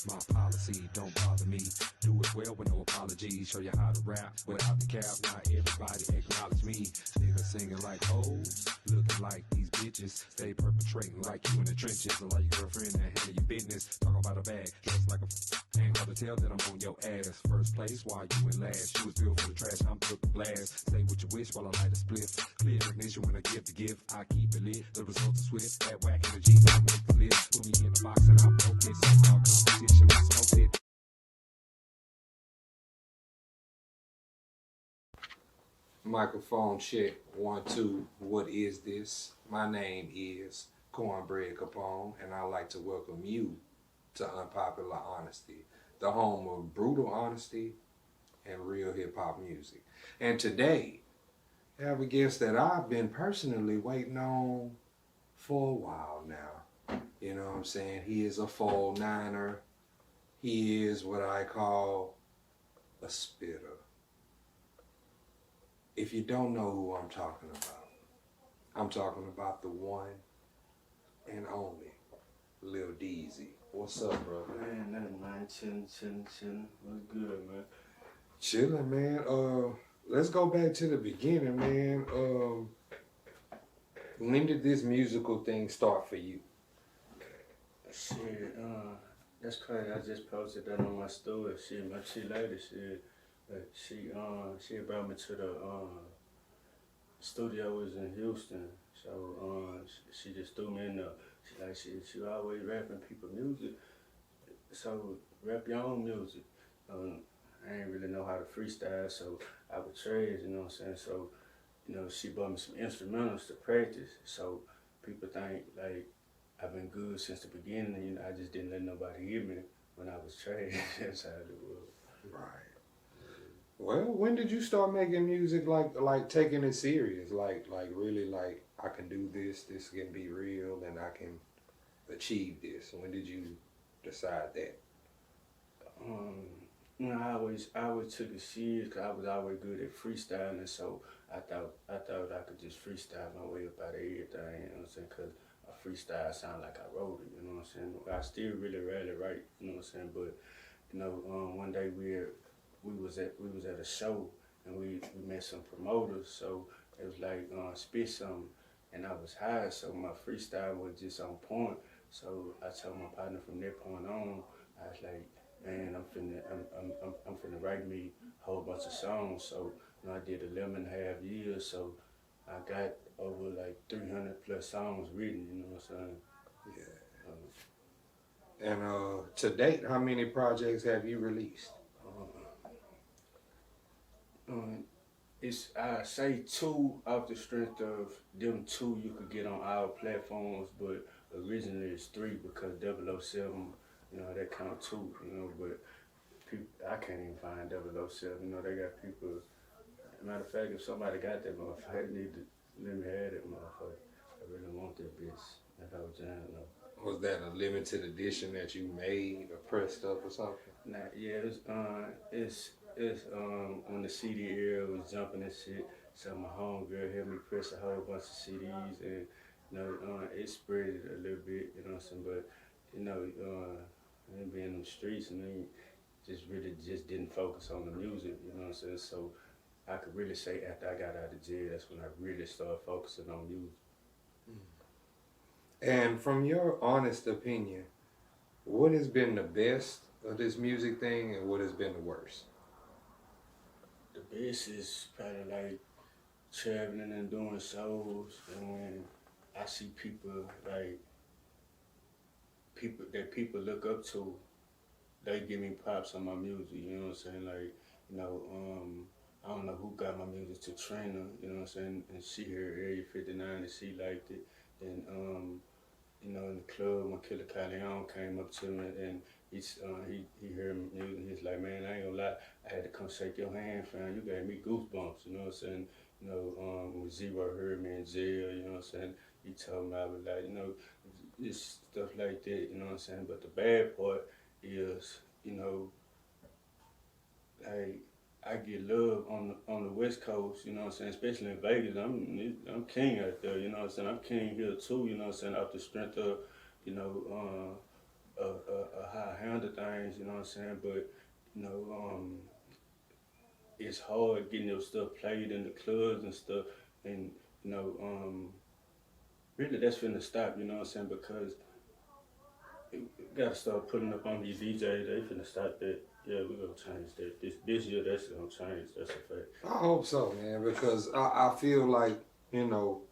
My policy don't bother me. Do it well with no apologies. Show you how to rap without the cap. Not everybody acknowledge me. Niggas singing like hoes, looking like these bitches. Stay perpetrating like you in the trenches. So like your girlfriend that handle your business. Talk about a bag, dressed like a ain't hard to tell that I'm on your ass. First place while you in last. You was built for the trash, I'm built to blast. Say what you wish while I light a spliff. Clear ignition when I give the gift. I keep it lit, the results are swift. That whack energy don't make the list. Put me in the box and I broke it. So-called competition, I smoked it. Microphone check, 1, 2, what is this? My name is Cornbread Capone, and I'd like to welcome you to Unpopular Honesty, the home of brutal honesty and real hip-hop music. And today, I have a guest that I've been personally waiting on for a while now. You know what I'm saying? He is a full niner. He is what I call a spitter. If you don't know who I'm talking about the one and only Lil Deezy. What's up, bro? Man, nothing, man. Chillin'. What's good, man? Chillin', man. Let's go back to the beginning, man. When did this musical thing start for you? Shit, that's crazy. I just posted that on my story. Shit, my chick lady, she brought me to the studio was in Houston. So she just threw me in there. She always rapping people music. So rap your own music. I ain't really know how to freestyle, so I would trade, you know what I'm saying? So, she bought me some instrumentals to practice. So people think like I've been good since the beginning. I just didn't let nobody hear me when I was trading. That's how it was. Right. Well, when did you start making music like taking it serious? Like really like I can do this can be real and I can achieve this. When did you decide that? I always took it serious because I was always good at freestyling. So I thought I could just freestyle my way up out of everything. You know what I'm saying? Because a freestyle sound like I wrote it. You know what I'm saying? I still really rarely write. You know what I'm saying? But one day we was at a show and we met some promoters. So it was like spit something, and I was high, so my freestyle was just on point. So I told my partner from that point on, I was like, man, I'm finna write me a whole bunch of songs. So I did 11.5 years. So I got over like 300 plus songs written. You know what I'm saying? Yeah. And to date, how many projects have you released? I say 2 off the strength of them 2 you could get on our platforms, but originally it's 3 because 007, that count 2, but people, I can't even find 007, they got people. Matter of fact, if somebody got that motherfucker, they need to let me have that motherfucker. I really want that bitch. If I was down, Was that a limited edition that you made or pressed up or something? Nah, yeah, it's when the CD era was jumping and shit. So my homegirl helped me press a whole bunch of CDs and it spread it a little bit, you know what I'm saying? But being in the streets and then just didn't focus on the music, you know what I'm saying? So I could really say after I got out of jail, that's when I really started focusing on music. And from your honest opinion, what has been the best of this music thing and what has been the worst? The best is probably like traveling and doing shows, and when I see people people look up to, they give me props on my music, you know what I'm saying? Like, I don't know who got my music to Trina, you know what I'm saying? And she heard Area 59 and she liked it. And in the club when Killer Calion came up to me and he heard my music and he's like, man, I ain't gonna lie, I had to come shake your hand, fam. You gave me goosebumps, you know what I'm saying? When Zero heard me in jail, you know what I'm saying? He told me I was like, just stuff like that, you know what I'm saying? But the bad part is, like I get love on the West Coast, you know what I'm saying, especially in Vegas. I'm king out there, you know what I'm saying. I'm king here too, you know what I'm saying, off the strength of, you know, how I handle things, you know what I'm saying. But you know, it's hard getting your stuff played in the clubs and stuff, and you know, really that's finna stop, you know what I'm saying, because you gotta start putting up on these DJs. They finna stop that. Yeah, we gonna change that. This year, that's gonna change. That's a fact. I hope so, man, because I feel like, you know,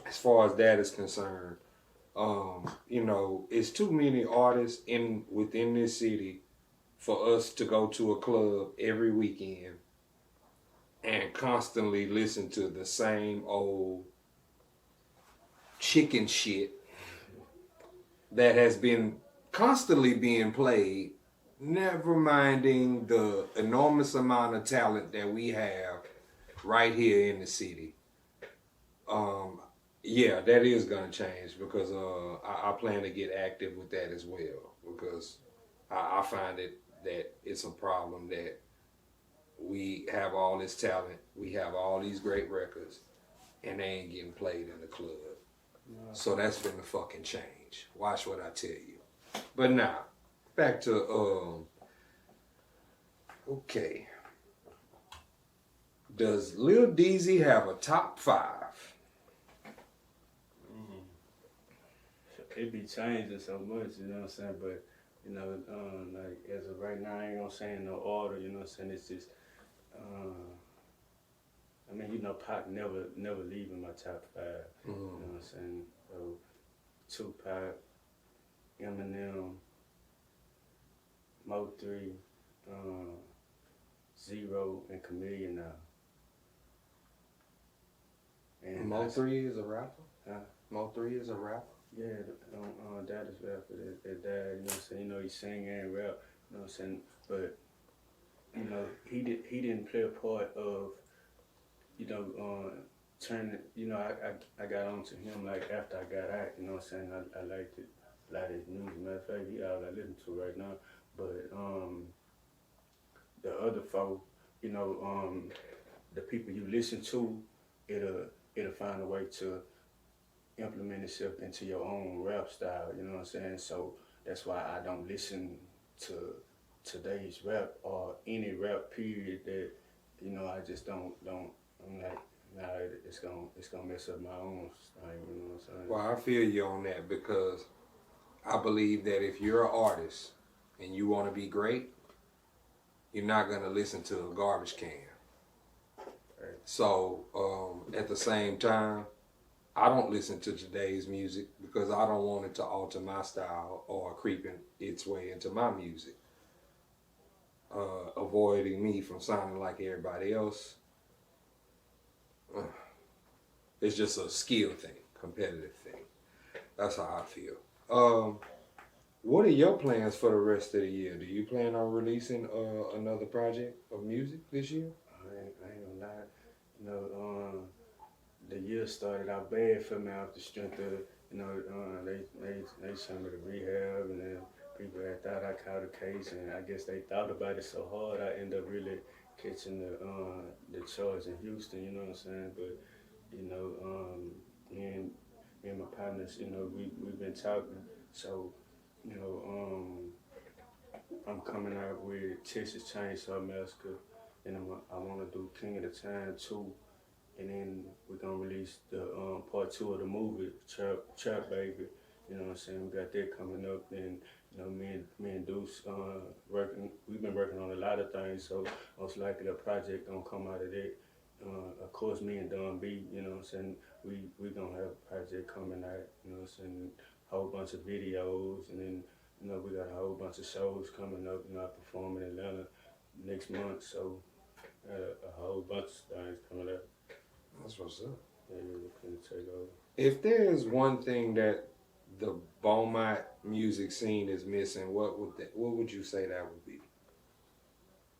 as far as that is concerned, you know, it's too many artists in within this city for us to go to a club every weekend and constantly listen to the same old chicken shit that has been constantly being played, never minding the enormous amount of talent that we have right here in the city. Um, yeah, that is gonna change because I plan to get active with that as well because I find it that it's a problem that we have all this talent, we have all these great records, and they ain't getting played in the club. So that's finna fucking change. Watch what I tell you. But now, back to okay. Does Lil Deezy have a top 5? It be changing so much, you know what I'm saying. But you know, like as of right now, I ain't gonna say in no order, you know what I'm saying. It's just, I mean, you know, Pac never leaving my top 5. You know what I'm saying. So Tupac, Eminem, Mo3, Zero, and Chameleon now. And Mo3 is a rapper? Huh? Mo3 is a rapper? Yeah, that is rapper that died, you know what I'm saying? You know, he sing and rap, you know what I'm saying? But, you know, he didn't play a part of, you know, turning, you know, I got on to him like after I got out, you know what I'm saying? I liked it, a lot of his music. Matter of fact, he all I listen to right now. But the other folk, you know, the people you listen to, it'll find a way to implement itself into your own rap style, you know what I'm saying? So that's why I don't listen to today's rap or any rap period that, you know, I just don't I'm like, nah, it's gonna mess up my own style, you know what I'm saying? Well, I feel you on that because I believe that if you're an artist and you want to be great, you're not going to listen to a garbage can. Right. So at the same time, I don't listen to today's music because I don't want it to alter my style or creeping its way into my music. Avoiding me from sounding like everybody else. It's just a skill thing, competitive thing. That's how I feel. What are your plans for the rest of the year? Do you plan on releasing another project of music this year? I ain't gonna lie, you know, the year started out bad for me off the strength of, you know, they sent me to rehab, and then people had thought I caught a case, and I guess they thought about it so hard I ended up really catching the charge in Houston, you know what I'm saying? But you know, me and my partners, you know, we've been talking, so you know, I'm coming out with Texas Chainsaw Massacre, and I want to do King of the Time too, and then we're gonna release the part 2 of the movie Trap Baby. You know what I'm saying? We got that coming up, and you know me and Deuce working. We've been working on a lot of things, so most likely a project gonna come out of that. Of course, me and Don B. You know what I'm saying? We gonna have a project coming out. You know what I'm saying? A whole bunch of videos, and then you know we got a whole bunch of shows coming up. You know, I perform in Atlanta next month, so a whole bunch of things coming up. That's what's up. Yeah, you can take over. If there is one thing that the Beaumont music scene is missing, what would you say that would be?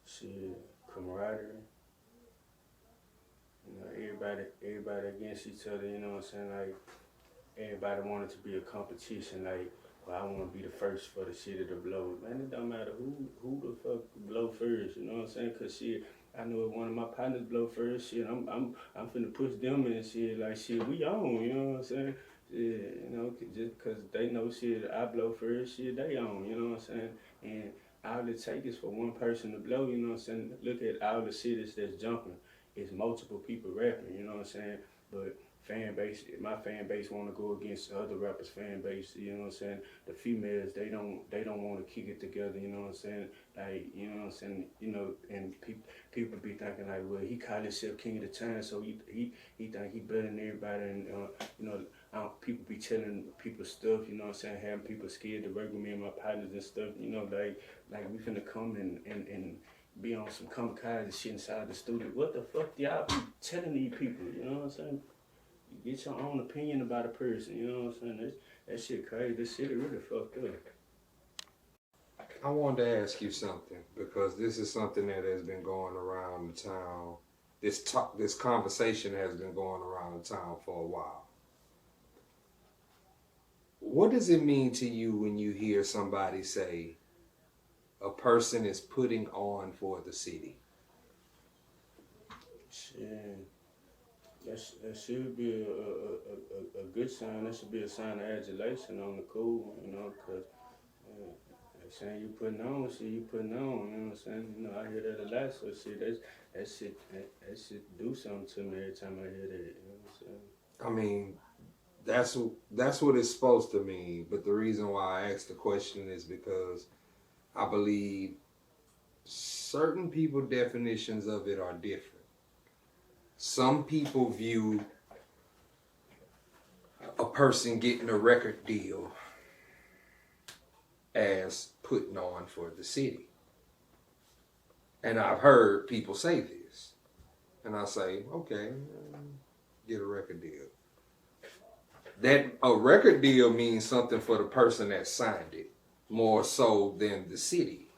Shit, camaraderie. You know, everybody against each other. You know what I'm saying? Like everybody wanted to be a competition. Like Well, I want to be the first for the shit to blow. Man, it don't matter who the fuck blow first. You know what I'm saying? Cause shit, I know if one of my partners blow first, shit, I'm finna push them and shit like shit. We on. You know what I'm saying? Yeah, you know, just cause they know shit, I blow first, shit, they on. You know what I'm saying? And all it takes is for one person to blow. You know what I'm saying? Look at all the cities that's jumping. It's multiple people rapping. You know what I'm saying? But my fan base want to go against other rappers' fan base. You know what I'm saying? The females, they don't want to kick it together. You know what I'm saying? Like, you know what I'm saying? You know, and people be thinking like, well, he called himself king of the town, so he think he better than everybody. And you know, people be telling people stuff. You know what I'm saying? Having people scared to work with me and my partners and stuff. You know, like we finna come and be on some kamikaze shit inside the studio. What the fuck y'all be telling these people? You know what I'm saying? You get your own opinion about a person. You know what I'm saying? That shit crazy. This shit really fucked up. I wanted to ask you something because this is something that has been going around the town. This conversation has been going around the town for a while. What does it mean to you when you hear somebody say a person is putting on for the city? Shit. That should be a good sign. That should be a sign of adulation on the cool, you know, because they saying you putting on, shit, you putting on, you know what I'm saying? You know, I hear that a lot, so shit, that shit do something to me every time I hear that, you know what I'm saying? I mean, that's what it's supposed to mean, but the reason why I asked the question is because I believe certain people's definitions of it are different. Some people view a person getting a record deal as putting on for the city. And I've heard people say this. And I say, okay, get a record deal. That a record deal means something for the person that signed it, more so than the city.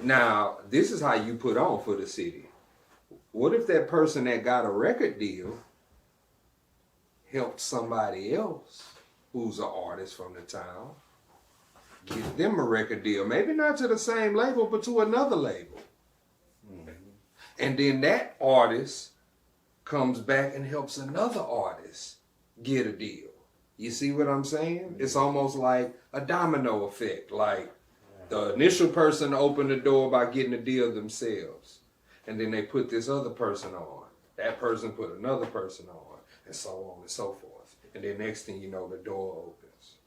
Now, this is how you put on for the city. What if that person that got a record deal helped somebody else who's an artist from the town get them a record deal? Maybe not to the same label, but to another label. Mm-hmm. And then that artist comes back and helps another artist get a deal. You see what I'm saying? Mm-hmm. It's almost like a domino effect. Like the initial person opened the door by getting a deal themselves. And then they put this other person on. That person put another person on. And so on and so forth. And then next thing you know, the door opens.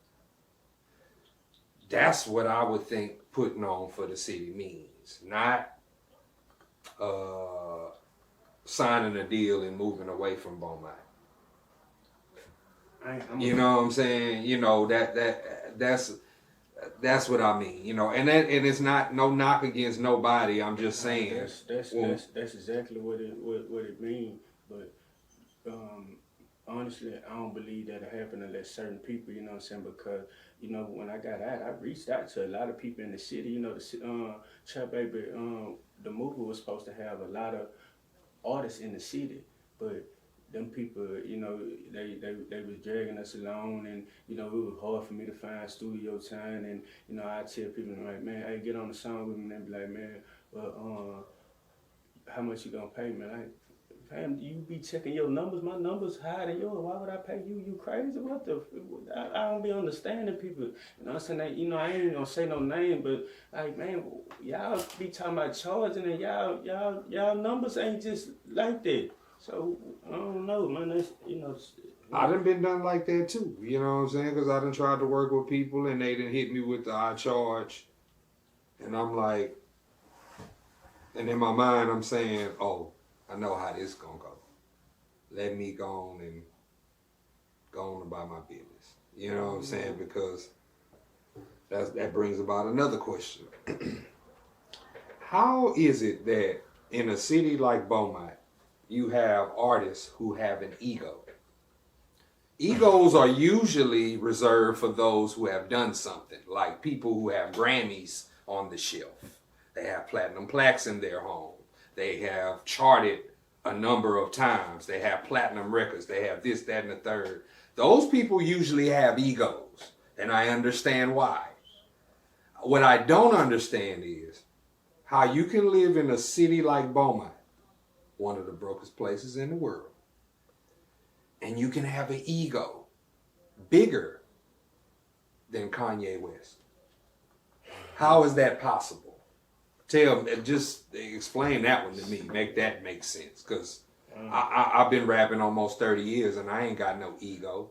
That's what I would think putting on for the city means. Not signing a deal and moving away from Beaumont. You know what I'm saying? You know, that's what I mean, you know, and it's not no knock against nobody. I'm just saying that's exactly what it means. But honestly, I don't believe that'll happen unless certain people, you know what I'm saying? Because you know, when I got out, I reached out to a lot of people in the city. You know, the Trap Baby, the movie was supposed to have a lot of artists in the city, but them people, you know, they was dragging us along, and you know, it was hard for me to find studio time. And you know, I tell people like, man, hey, get on the song with me, and they be like, man, well, how much you gonna pay me? Like, fam, you be checking your numbers. My numbers higher than yours. Why would I pay you? You crazy? What the? I don't be understanding people. You know what I'm saying? Like, you know, I ain't gonna say no name, but like, man, y'all be talking about charging, and y'all numbers ain't just like that. So, I don't know, man. That's, you know. I done been done like that too. You know what I'm saying? Because I done tried to work with people and they done hit me with the I charge. And I'm like, and in my mind I'm saying, oh, I know how this gonna go. Let me go on about my business. You know what I'm saying? Because that brings about another question. How is it that in a city like Beaumont, you have artists who have an ego? Egos are usually reserved for those who have done something, like people who have Grammys on the shelf. They have platinum plaques in their home. They have charted a number of times. They have platinum records. They have this, that, and the third. Those people usually have egos. And I understand why. What I don't understand is how you can live in a city like Beaumont, one of the brokest places in the world, and you can have an ego bigger than Kanye West. How is that possible? Just explain that one to me. Make that make sense. Because I've been rapping almost 30 years and I ain't got no ego.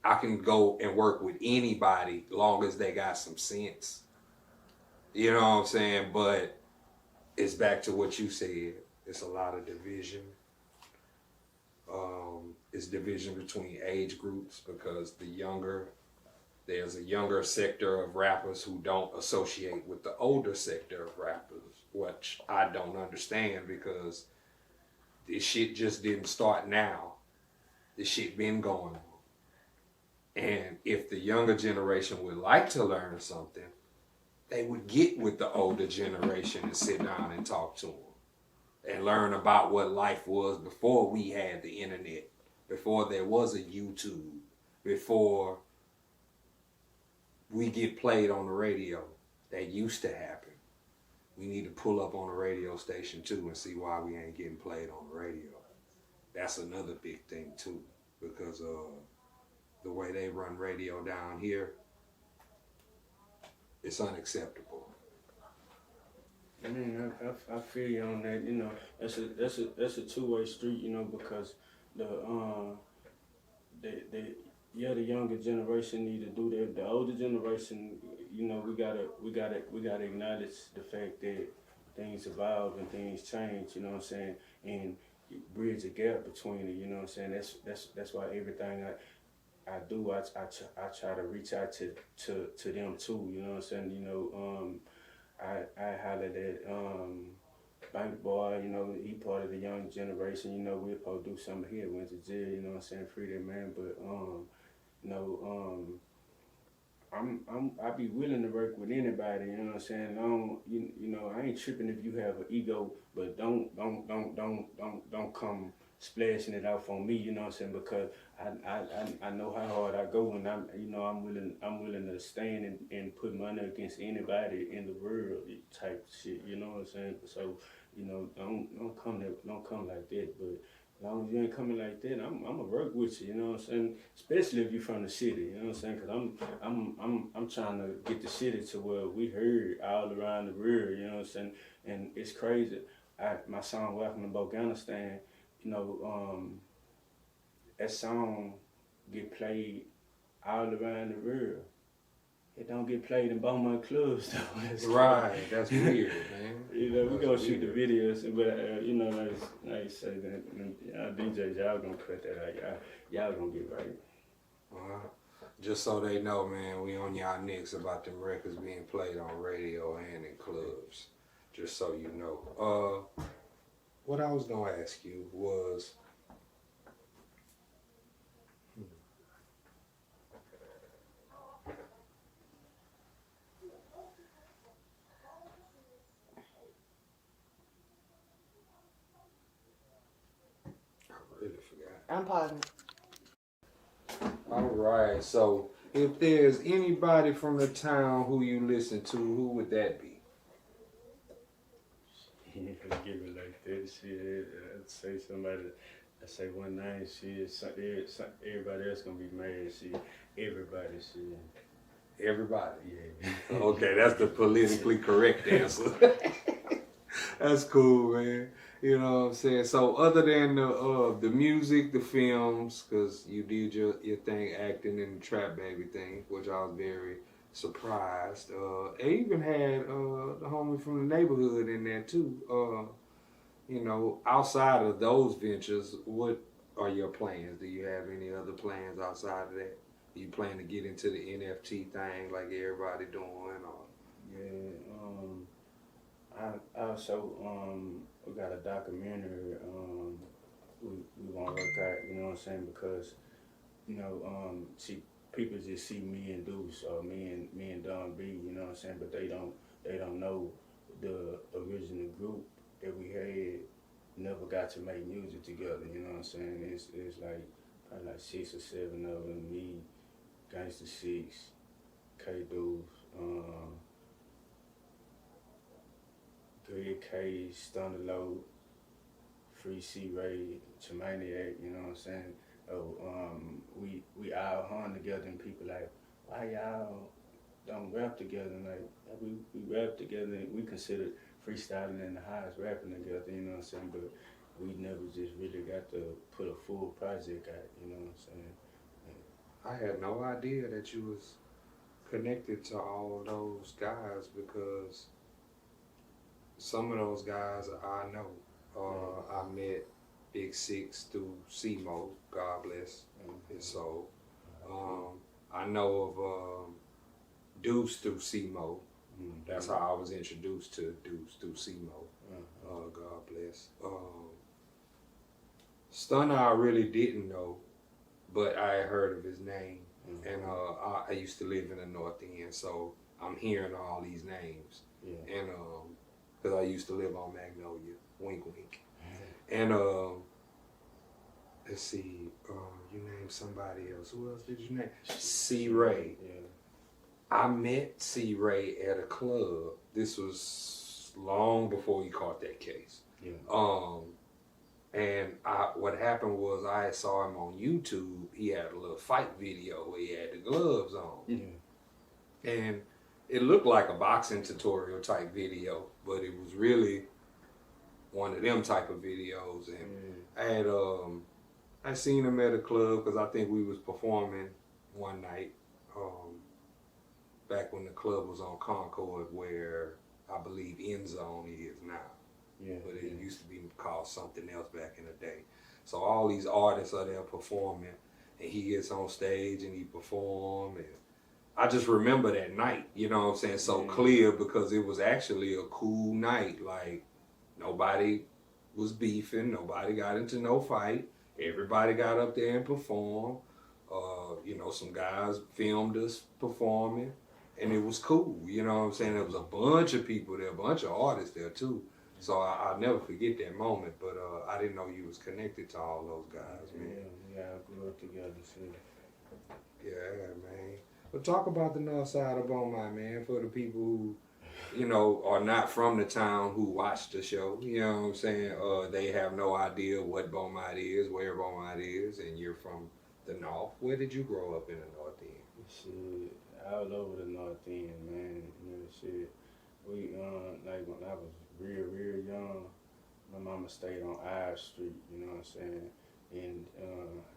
I can go and work with anybody long as they got some sense. You know what I'm saying? But it's back to what you said. It's a lot of division. It's division between age groups because there's a younger sector of rappers who don't associate with the older sector of rappers, which I don't understand because this shit just didn't start now. This shit been going on. And if the younger generation would like to learn something, they would get with the older generation and sit down and talk to them and learn about what life was before we had the internet, before there was a YouTube, before we get played on the radio. That used to happen. We need to pull up on a radio station too and see why we ain't getting played on the radio. That's another big thing too, because the way they run radio down here, it's unacceptable. I mean, I feel you on that. You know, that's a two-way street. You know, because the younger generation need to do that. The older generation, you know, we gotta acknowledge the fact that things evolve and things change. You know what I'm saying? And bridge a gap between it. You know what I'm saying? That's why everything I do, I try to reach out to them too. You know what I'm saying? You know, I hollered at Bank Boy, you know, he part of the young generation. You know, we're supposed to do something here. Went to jail, you know what I'm saying, free that man. But you know, I be willing to work with anybody. You know what I'm saying? I don't, you know, I ain't tripping if you have an ego, but don't come splashing it out on me. You know what I'm saying? Because I know how hard I go, and I'm willing to stand and put money against anybody in the world type shit. You know what I'm saying? So, you know, don't come like that. But as long as you ain't coming like that, I'm gonna work with you. You know what I'm saying? Especially if you're from the city. You know what I'm saying? Cause I'm trying to get the city to where we heard all around the world. You know what I'm saying? And it's crazy. My song "Welcome to Afghanistan." You know, that song get played all around the world. It don't get played in Beaumont clubs though. Right, that's weird, man. You know, we gonna shoot the videos, but you know, like you say, that DJs, y'all gonna cut that out. Y'all gonna get right. Just so they know, man, we on y'all necks about them records being played on radio and in clubs. Just so you know. What I was gonna ask you was, I really forgot. I'm pausing. All right, so if there's anybody from the town who you listen to, who would that be? You ain't gonna give me like that shit. I'd say somebody. I say one name. Shit. Everybody else gonna be mad. Shit. Everybody. Shit. Everybody. Yeah. Okay, that's the politically correct answer. That's cool, man. You know what I'm saying? So other than the music, the films, because you did your thing acting in the Trap Baby thing, which I was very surprised. It even had the homie from the neighborhood in there too. You know, outside of those ventures, what are your plans? Do you have any other plans outside of that? Do you plan to get into the NFT thing like everybody doing? Or? Yeah. I also we got a documentary we want to work out. You know what I'm saying? Because you know see people just see me and Deuce or me and Don B. You know what I'm saying? But they don't know the original group that we had never got to make music together. You know what I'm saying? It's like probably like 6 or 7 of them. Me, Gangsta Six, 3K dudes. Greg K, Stunner Load, Free C Ray, Chamaniac, you know what I'm saying? We all hung together and people like, why y'all don't rap together? Like we rap together and we consider freestyling and the highest rapping together, you know what I'm saying? But we never just really got to put a full project out, you know what I'm saying? I had no idea that you was connected to all those guys because some of those guys I know. I met Big Six through CMO, God bless his soul. I know of Deuce through CMO. That's how I was introduced to Deuce through CMO. God bless. Stunner I really didn't know, but I had heard of his name. And I used to live in the North End, so I'm hearing all these names. Yeah. And because I used to live on Magnolia, wink wink. And let's see, you named somebody else. Who else did you name? C. Ray. Yeah. I met C. Ray at a club. This was long before he caught that case. Yeah. And what happened was I saw him on YouTube. He had a little fight video where he had the gloves on. Yeah. And it looked like a boxing tutorial type video, but it was really one of them type of videos. And I seen him at a club because I think we was performing one night back when the club was on Concord where I believe End Zone is now. Yeah. But it used to be called something else back in the day. So all these artists are there performing and he gets on stage and he perform, and I just remember that night, you know what I'm saying, so clear because it was actually a cool night. Like nobody was beefing, nobody got into no fight, everybody got up there and performed. You know, some guys filmed us performing and it was cool, you know what I'm saying. There was a bunch of people there, a bunch of artists there too. So I'll never forget that moment, but I didn't know you was connected to all those guys, man. Yeah, I grew up together too. Yeah, man. But talk about the north side of Beaumont, man, for the people who, you know, are not from the town who watch the show. You know what I'm saying? They have no idea what Beaumont is, where Beaumont is, and you're from the north. Where did you grow up in the north end? Shit, all over the north end, man. You know, shit. We like when I was real young, my mama stayed on Ives Street, you know what I'm saying? And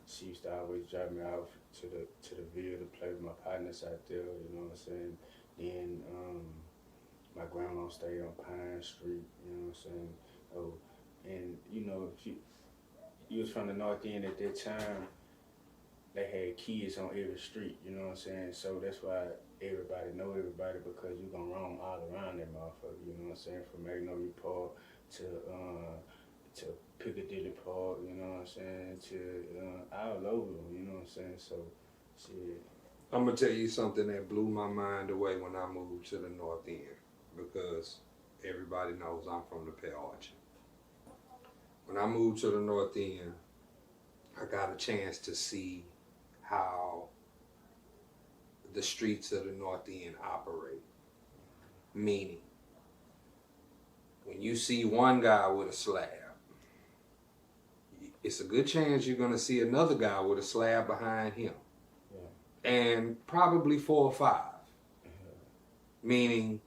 she used to always drive me out to the Ville to play with my partners out there, you know what I'm saying? Then my grandma stayed on Pine Street, you know what I'm saying? Oh, and you know, if you was from the north end at that time, they had kids on every street, you know what I'm saying? So that's why everybody know everybody, because you gonna roam all around that motherfucker, you know what I'm saying? From Magnolia Park to Piccadilly Park, you know what I'm saying? To all over, you know what I'm saying? So, shit. I'm gonna tell you something that blew my mind away when I moved to the north end, because everybody knows I'm from the Pale Arch. When I moved to the north end, I got a chance to see how the streets of the north end operate. Meaning, when you see one guy with a slab, it's a good chance you're gonna see another guy with a slab behind him. Yeah. And probably 4 or 5. Meaning,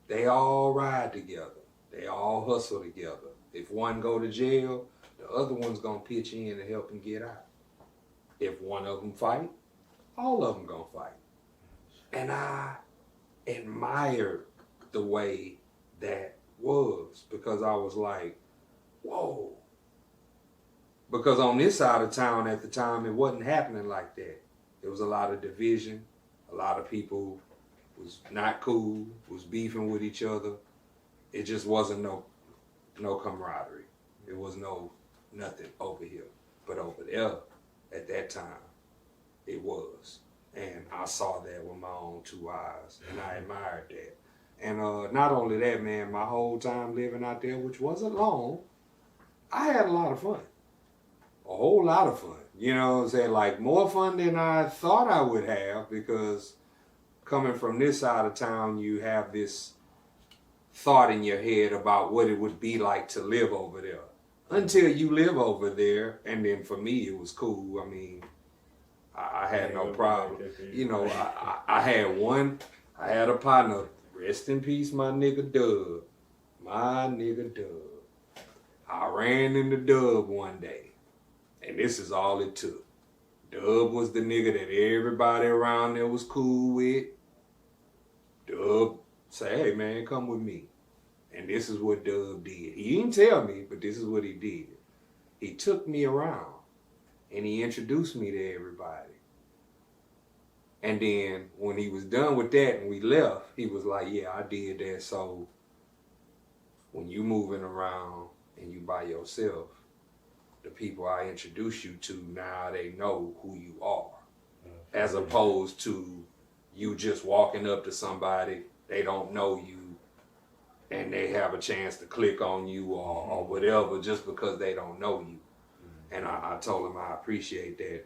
they all ride together. They all hustle together. If one go to jail, the other one's gonna pitch in and help him get out. If one of them fight, all of them gonna fight. And I admired the way that was, because I was like, whoa. Because on this side of town at the time, it wasn't happening like that. There was a lot of division. A lot of people was not cool, was beefing with each other. It just wasn't no camaraderie. It was nothing over here. But over there, at that time, it was. And I saw that with my own 2 eyes, and I admired that. And not only that, man, my whole time living out there, which wasn't long, I had a lot of fun. A whole lot of fun. You know what I'm saying? Like, more fun than I thought I would have, because coming from this side of town, you have this thought in your head about what it would be like to live over there. Until you live over there, and then for me it was cool. I mean, I had no problem. You know, I had a partner, rest in peace, my nigga Dub. My nigga Dub. I ran into Dub one day, and this is all it took. Dub was the nigga that everybody around there was cool with. Dub say, hey man, come with me. And this is what Dub did. He didn't tell me, but this is what he did. He took me around and he introduced me to everybody. And then when he was done with that and we left, he was like, yeah, I did that. So when you moving around and you by yourself, the people I introduce you to, now they know who you are. As opposed to you just walking up to somebody, they don't know you, and they have a chance to click on you or whatever just because they don't know you. And I told him I appreciate that.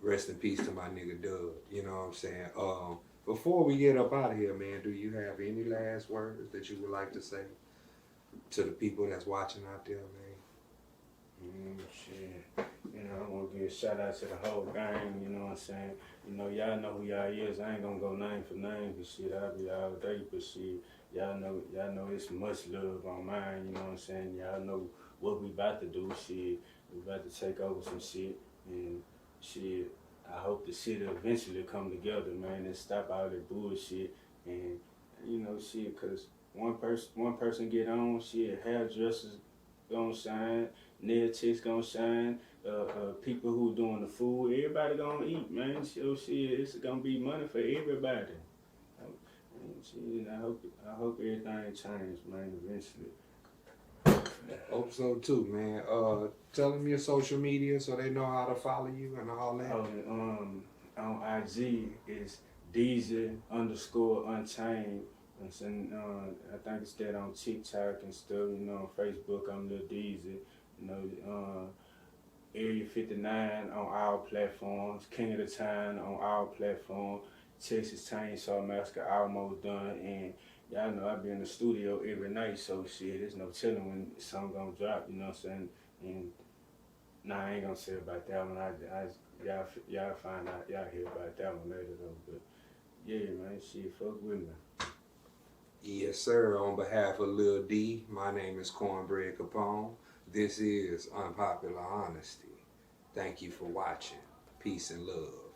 Rest in peace to my nigga Doug. You know what I'm saying? Before we get up out of here, man, do you have any last words that you would like to say to the people that's watching out there, man? Shit. You know, I want to give a shout out to the whole gang, you know what I'm saying? You know, y'all know who y'all is. I ain't gonna go name for name, but shit, I'll be all day, but shit, y'all know it's much love on mine, you know what I'm saying? Y'all know what we about to do, shit. We about to take over some shit, and shit, I hope the shit will eventually come together, man, and stop all that bullshit, and, you know, shit, cause one person get on, shit, hairdressers gonna shine, nail techs gonna shine, people who doing the food, everybody gonna eat, man. So shit, it's gonna be money for everybody. And shit, I hope everything changes, man, eventually. Hope so too, man. Tell them your social media so they know how to follow you and all that. On IG is Deezy _Unchained. I'm saying, I think it's that on TikTok and stuff, you know, on Facebook, I'm Lil Deezy, you know, Area 59 on all platforms, King of the Town on all platforms, Texas Chainsaw Massacre almost done, and y'all know I be in the studio every night, so shit, there's no telling when the song gonna drop, you know what I'm saying, and nah, I ain't gonna say about that one, y'all find out, y'all hear about that one later though, but yeah, man, shit, fuck with me. Yes, sir. On behalf of Lil D, my name is Cornbread Capone. This is Unpopular Honesty. Thank you for watching. Peace and love.